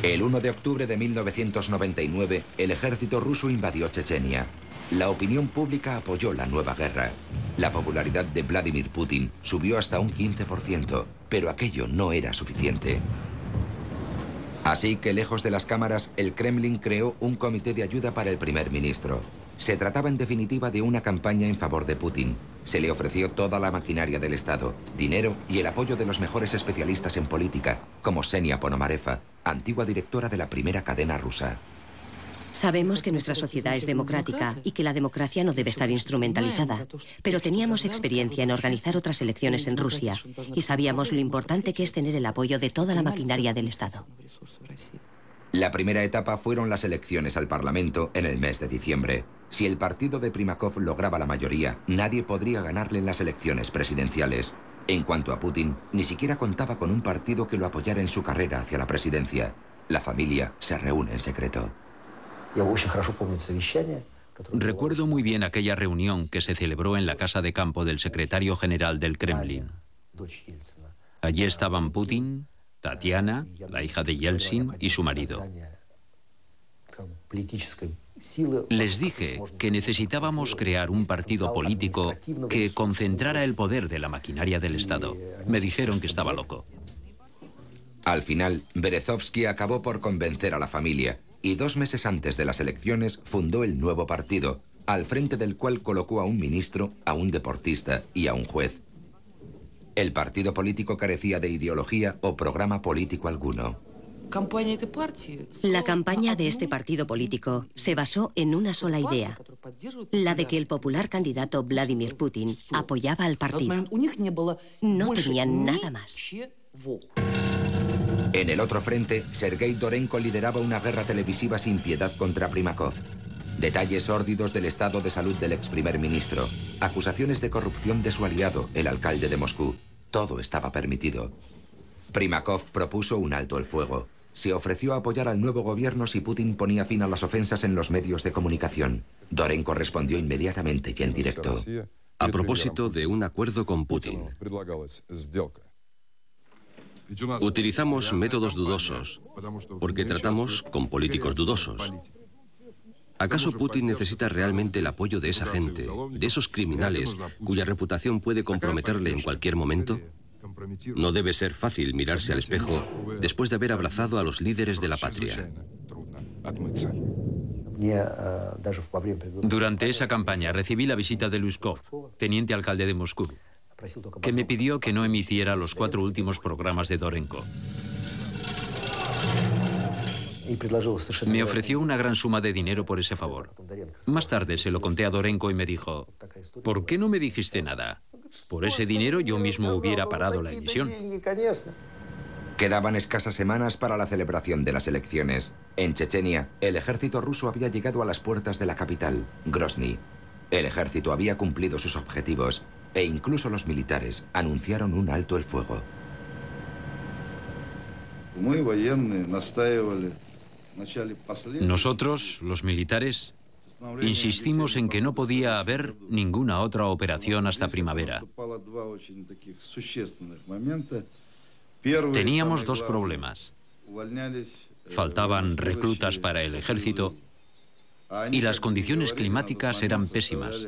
El 1 de octubre de 1999, el ejército ruso invadió Chechenia. La opinión pública apoyó la nueva guerra. La popularidad de Vladimir Putin subió hasta un 15%, pero aquello no era suficiente. Así que, lejos de las cámaras, el Kremlin creó un comité de ayuda para el primer ministro. Se trataba en definitiva de una campaña en favor de Putin. Se le ofreció toda la maquinaria del Estado, dinero y el apoyo de los mejores especialistas en política, como Ksenia Ponomareva, antigua directora de la primera cadena rusa. Sabemos que nuestra sociedad es democrática y que la democracia no debe estar instrumentalizada, pero teníamos experiencia en organizar otras elecciones en Rusia y sabíamos lo importante que es tener el apoyo de toda la maquinaria del Estado. La primera etapa fueron las elecciones al Parlamento en el mes de diciembre. Si el partido de Primakov lograba la mayoría, nadie podría ganarle en las elecciones presidenciales. En cuanto a Putin, ni siquiera contaba con un partido que lo apoyara en su carrera hacia la presidencia. La familia se reúne en secreto. Recuerdo muy bien aquella reunión que se celebró en la casa de campo del secretario general del Kremlin. Allí estaban Putin, Tatiana, la hija de Yeltsin, y su marido. Les dije que necesitábamos crear un partido político que concentrara el poder de la maquinaria del Estado. Me dijeron que estaba loco. Al final, Berezovsky acabó por convencer a la familia y 2 meses antes de las elecciones fundó el nuevo partido, al frente del cual colocó a un ministro, a un deportista y a un juez. El partido político carecía de ideología o programa político alguno. La campaña de este partido político se basó en una sola idea, la de que el popular candidato Vladimir Putin apoyaba al partido. No tenían nada más. En el otro frente, Sergei Dorenko lideraba una guerra televisiva sin piedad contra Primakov. Detalles sórdidos del estado de salud del ex primer ministro, acusaciones de corrupción de su aliado, el alcalde de Moscú. Todo estaba permitido. Primakov propuso un alto el fuego. Se ofreció a apoyar al nuevo gobierno si Putin ponía fin a las ofensas en los medios de comunicación. Dorenko respondió inmediatamente y en directo. A propósito de un acuerdo con Putin. Utilizamos métodos dudosos, porque tratamos con políticos dudosos. ¿Acaso Putin necesita realmente el apoyo de esa gente, de esos criminales, cuya reputación puede comprometerle en cualquier momento? No debe ser fácil mirarse al espejo después de haber abrazado a los líderes de la patria. Durante esa campaña recibí la visita de Luskov, teniente alcalde de Moscú, que me pidió que no emitiera los 4 últimos programas de Dorenko. Me ofreció una gran suma de dinero por ese favor. Más tarde se lo conté a Dorenko y me dijo, ¿por qué no me dijiste nada? Por ese dinero yo mismo hubiera parado la emisión. Quedaban escasas semanas para la celebración de las elecciones. En Chechenia, el ejército ruso había llegado a las puertas de la capital, Grozny. El ejército había cumplido sus objetivos e incluso los militares anunciaron un alto el fuego. Nosotros, los militares, insistimos en que no podía haber ninguna otra operación hasta primavera. Teníamos 2 problemas. Faltaban reclutas para el ejército y las condiciones climáticas eran pésimas.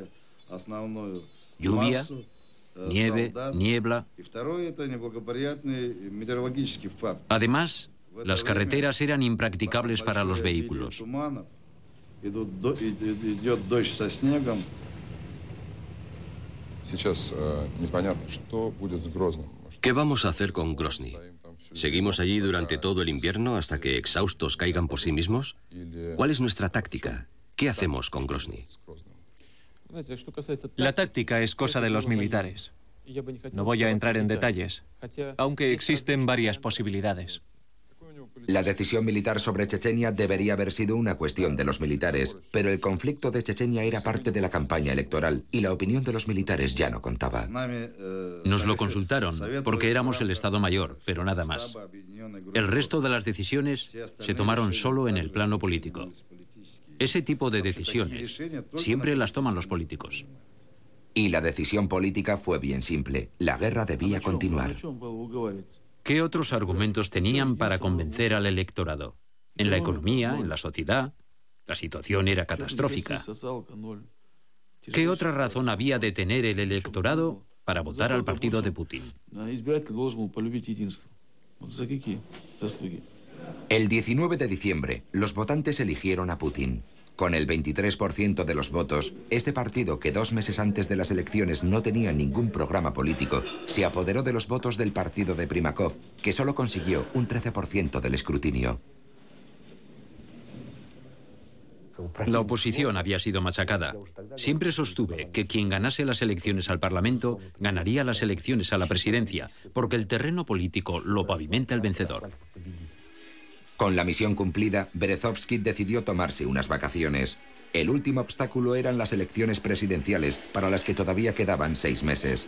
Lluvia, nieve, niebla. Además, las carreteras eran impracticables para los vehículos. ¿Qué vamos a hacer con Grozny? ¿Seguimos allí durante todo el invierno hasta que exhaustos caigan por sí mismos? ¿Cuál es nuestra táctica? ¿Qué hacemos con Grozny? La táctica es cosa de los militares. No voy a entrar en detalles, aunque existen varias posibilidades. La decisión militar sobre Chechenia debería haber sido una cuestión de los militares, pero el conflicto de Chechenia era parte de la campaña electoral y la opinión de los militares ya no contaba. Nos lo consultaron porque éramos el Estado Mayor, pero nada más. El resto de las decisiones se tomaron solo en el plano político. Ese tipo de decisiones siempre las toman los políticos. Y la decisión política fue bien simple. La guerra debía continuar. ¿Qué otros argumentos tenían para convencer al electorado? En la economía, en la sociedad, la situación era catastrófica. ¿Qué otra razón había de tener el electorado para votar al partido de Putin? El 19 de diciembre, los votantes eligieron a Putin. Con el 23% de los votos, este partido, que 2 meses antes de las elecciones no tenía ningún programa político, se apoderó de los votos del partido de Primakov, que solo consiguió un 13% del escrutinio. La oposición había sido machacada. Siempre sostuve que quien ganase las elecciones al Parlamento ganaría las elecciones a la presidencia, porque el terreno político lo pavimenta el vencedor. Con la misión cumplida, Berezovsky decidió tomarse unas vacaciones. El último obstáculo eran las elecciones presidenciales, para las que todavía quedaban 6 meses.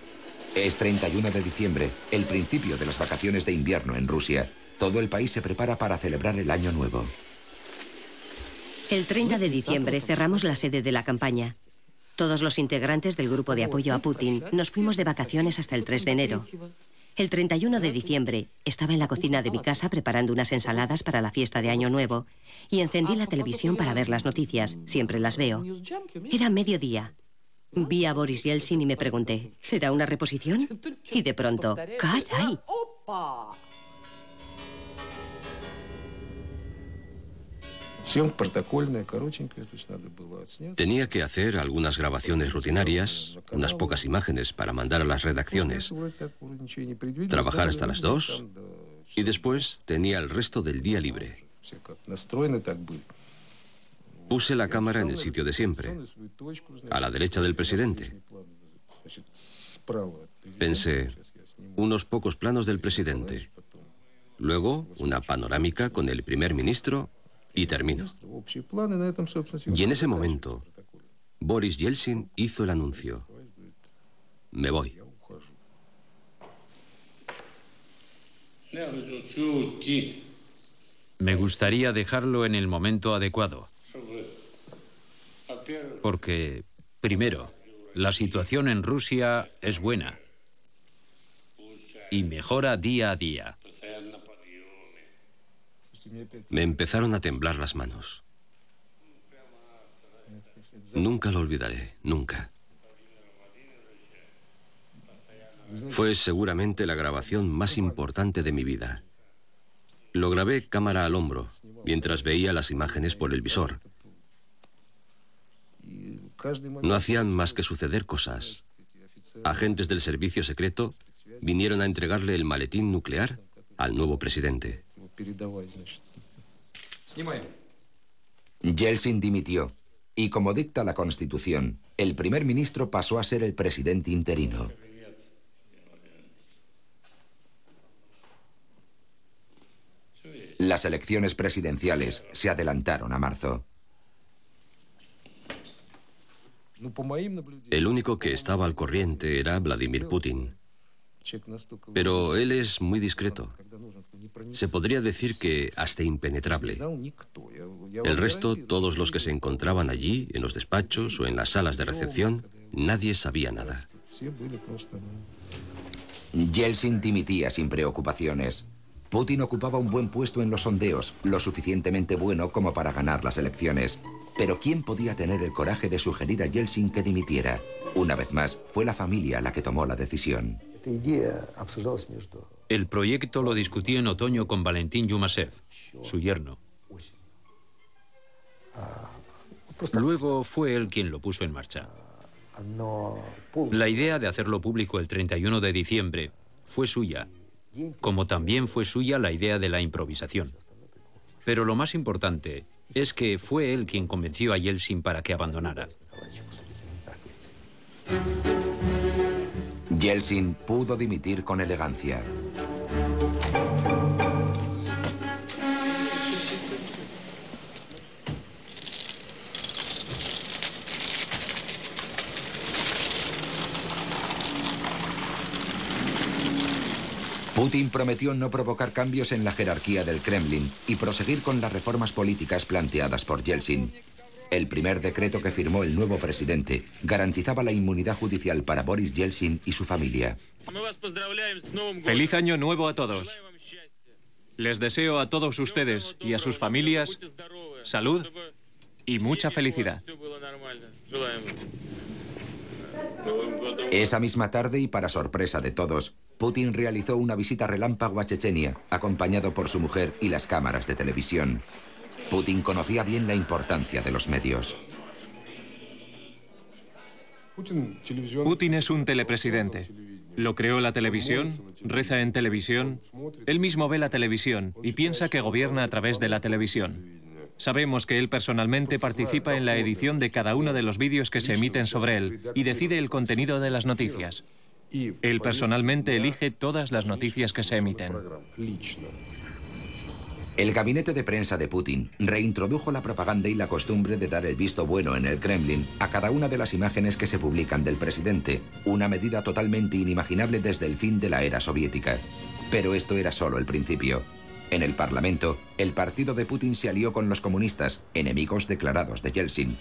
Es 31 de diciembre, el principio de las vacaciones de invierno en Rusia. Todo el país se prepara para celebrar el Año Nuevo. El 30 de diciembre cerramos la sede de la campaña. Todos los integrantes del grupo de apoyo a Putin nos fuimos de vacaciones hasta el 3 de enero. El 31 de diciembre estaba en la cocina de mi casa preparando unas ensaladas para la fiesta de Año Nuevo y encendí la televisión para ver las noticias. Siempre las veo. Era mediodía. Vi a Boris Yeltsin y me pregunté, ¿será una reposición? Y de pronto, ¡caray! Tenía que hacer algunas grabaciones rutinarias, unas pocas imágenes para mandar a las redacciones, trabajar hasta las 2 y después tenía el resto del día libre. Puse la cámara en el sitio de siempre, a la derecha del presidente. Pensé, unos pocos planos del presidente, luego una panorámica con el primer ministro y termino. Y en ese momento, Boris Yeltsin hizo el anuncio. Me voy. Me gustaría dejarlo en el momento adecuado. Porque, primero, la situación en Rusia es buena y mejora día a día. Me empezaron a temblar las manos. Nunca lo olvidaré, nunca. Fue seguramente la grabación más importante de mi vida. Lo grabé cámara al hombro, mientras veía las imágenes por el visor. No hacían más que suceder cosas. Agentes del servicio secreto vinieron a entregarle el maletín nuclear al nuevo presidente. Yeltsin dimitió y, como dicta la Constitución, el primer ministro pasó a ser el presidente interino. Las elecciones presidenciales se adelantaron a marzo. El único que estaba al corriente era Vladimir Putin. Pero él es muy discreto. Se podría decir que hasta impenetrable. El resto, todos los que se encontraban allí, en los despachos o en las salas de recepción, nadie sabía nada. Yeltsin dimitía sin preocupaciones. Putin ocupaba un buen puesto en los sondeos, lo suficientemente bueno como para ganar las elecciones. Pero ¿quién podía tener el coraje de sugerir a Yeltsin que dimitiera? Una vez más, fue la familia la que tomó la decisión. El proyecto lo discutí en otoño con Valentín Yumasev, su yerno. Luego fue él quien lo puso en marcha. La idea de hacerlo público el 31 de diciembre fue suya, como también fue suya la idea de la improvisación. Pero lo más importante es que fue él quien convenció a Yeltsin para que abandonara. Yeltsin pudo dimitir con elegancia. Putin prometió no provocar cambios en la jerarquía del Kremlin y proseguir con las reformas políticas planteadas por Yeltsin. El primer decreto que firmó el nuevo presidente garantizaba la inmunidad judicial para Boris Yeltsin y su familia. ¡Feliz año nuevo a todos! Les deseo a todos ustedes y a sus familias salud y mucha felicidad. Esa misma tarde, y para sorpresa de todos, Putin realizó una visita relámpago a Chechenia, acompañado por su mujer y las cámaras de televisión. Putin conocía bien la importancia de los medios. Putin es un telepresidente. Lo creó la televisión, reza en televisión, él mismo ve la televisión y piensa que gobierna a través de la televisión. Sabemos que él personalmente participa en la edición de cada uno de los vídeos que se emiten sobre él y decide el contenido de las noticias. Él personalmente elige todas las noticias que se emiten. El gabinete de prensa de Putin reintrodujo la propaganda y la costumbre de dar el visto bueno en el Kremlin a cada una de las imágenes que se publican del presidente, una medida totalmente inimaginable desde el fin de la era soviética. Pero esto era solo el principio. En el Parlamento, el partido de Putin se alió con los comunistas, enemigos declarados de Yeltsin.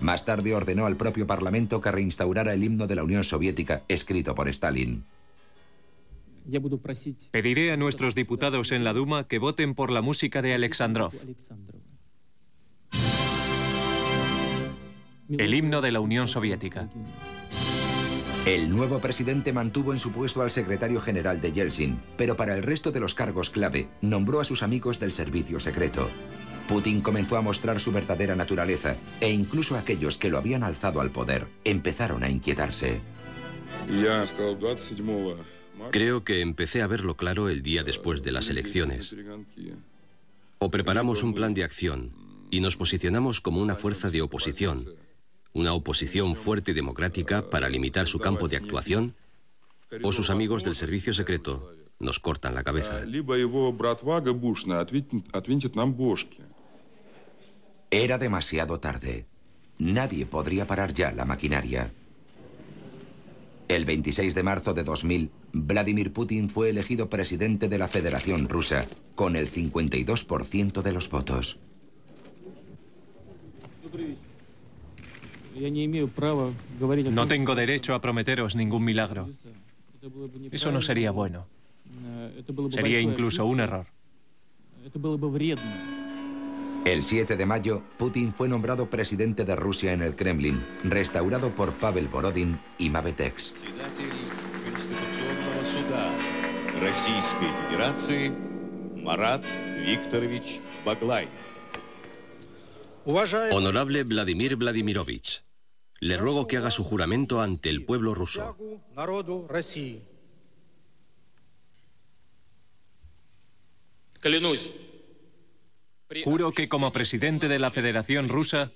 Más tarde ordenó al propio Parlamento que reinstaurara el himno de la Unión Soviética escrito por Stalin. Pediré a nuestros diputados en la Duma que voten por la música de Alexandrov. El himno de la Unión Soviética. El nuevo presidente mantuvo en su puesto al secretario general de Yeltsin, pero para el resto de los cargos clave nombró a sus amigos del servicio secreto. Putin comenzó a mostrar su verdadera naturaleza, e incluso aquellos que lo habían alzado al poder empezaron a inquietarse. Creo que empecé a verlo claro el día después de las elecciones. O preparamos un plan de acción y nos posicionamos como una fuerza de oposición, una oposición fuerte y democrática para limitar su campo de actuación, o sus amigos del servicio secreto nos cortan la cabeza. Era demasiado tarde. Nadie podría parar ya la maquinaria. El 26 de marzo de 2000, Vladimir Putin fue elegido presidente de la Federación Rusa, con el 52% de los votos. No tengo derecho a prometeros ningún milagro. Eso no sería bueno. Sería incluso un error. El 7 de mayo, Putin fue nombrado presidente de Rusia en el Kremlin, restaurado por Pavel Borodin y Mavetex. Honorable Vladimir Vladimirovich, le ruego que haga su juramento ante el pueblo ruso. Juro que como presidente de la Federación Rusa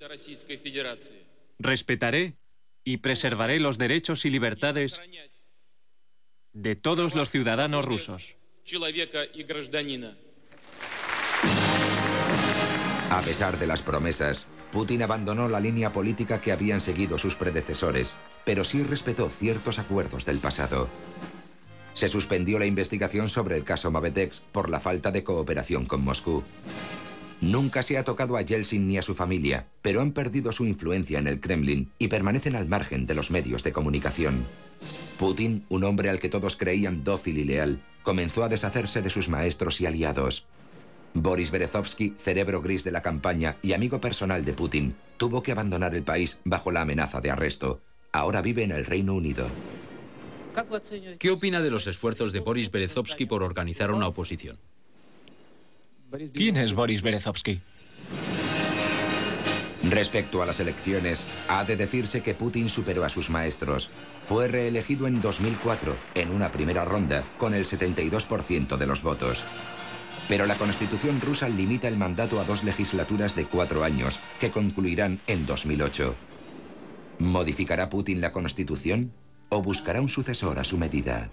respetaré y preservaré los derechos y libertades de todos los ciudadanos rusos. A pesar de las promesas, Putin abandonó la línea política que habían seguido sus predecesores, pero sí respetó ciertos acuerdos del pasado. Se suspendió la investigación sobre el caso Mavetex por la falta de cooperación con Moscú. Nunca se ha tocado a Yeltsin ni a su familia, pero han perdido su influencia en el Kremlin y permanecen al margen de los medios de comunicación. Putin, un hombre al que todos creían dócil y leal, comenzó a deshacerse de sus maestros y aliados. Boris Berezovsky, cerebro gris de la campaña y amigo personal de Putin, tuvo que abandonar el país bajo la amenaza de arresto. Ahora vive en el Reino Unido. ¿Qué opina de los esfuerzos de Boris Berezovsky por organizar una oposición? ¿Quién es Boris Berezovsky? Respecto a las elecciones, ha de decirse que Putin superó a sus maestros. Fue reelegido en 2004, en una primera ronda, con el 72% de los votos. Pero la Constitución rusa limita el mandato a 2 legislaturas de 4 años, que concluirán en 2008. ¿Modificará Putin la Constitución? o buscará un sucesor a su medida.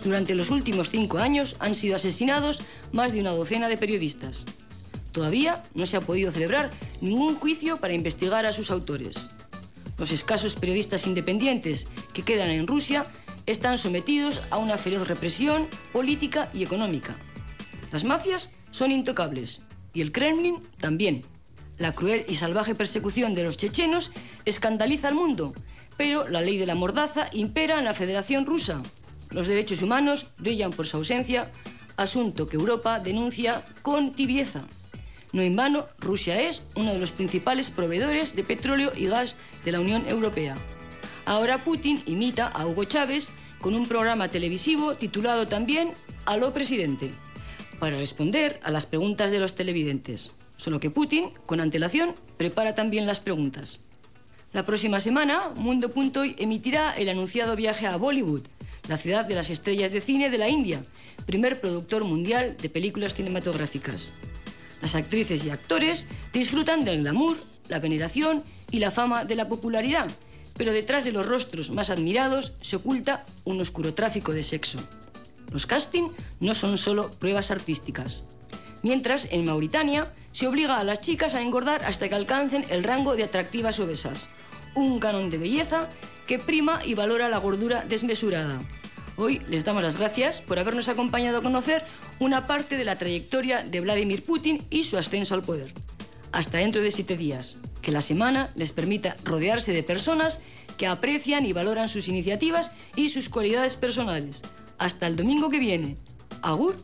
Durante los últimos 5 años han sido asesinados más de una docena de periodistas. Todavía no se ha podido celebrar ningún juicio para investigar a sus autores. Los escasos periodistas independientes que quedan en Rusia están sometidos a una feroz represión política y económica. Las mafias son intocables y el Kremlin también. La cruel y salvaje persecución de los chechenos escandaliza al mundo, pero la ley de la mordaza impera en la Federación Rusa. Los derechos humanos brillan por su ausencia, asunto que Europa denuncia con tibieza. No en vano, Rusia es uno de los principales proveedores de petróleo y gas de la Unión Europea. Ahora Putin imita a Hugo Chávez con un programa televisivo titulado también Aló Presidente, para responder a las preguntas de los televidentes. Solo que Putin, con antelación, prepara también las preguntas. La próxima semana, Mundo.hoy emitirá el anunciado viaje a Bollywood, la ciudad de las estrellas de cine de la India, primer productor mundial de películas cinematográficas. Las actrices y actores disfrutan del glamour, la veneración y la fama de la popularidad, pero detrás de los rostros más admirados se oculta un oscuro tráfico de sexo. Los castings no son solo pruebas artísticas. Mientras, en Mauritania, se obliga a las chicas a engordar hasta que alcancen el rango de atractivas obesas, un canon de belleza que prima y valora la gordura desmesurada. Hoy les damos las gracias por habernos acompañado a conocer una parte de la trayectoria de Vladimir Putin y su ascenso al poder. Hasta dentro de 7 días. Que la semana les permita rodearse de personas que aprecian y valoran sus iniciativas y sus cualidades personales. Hasta el domingo que viene. Agur.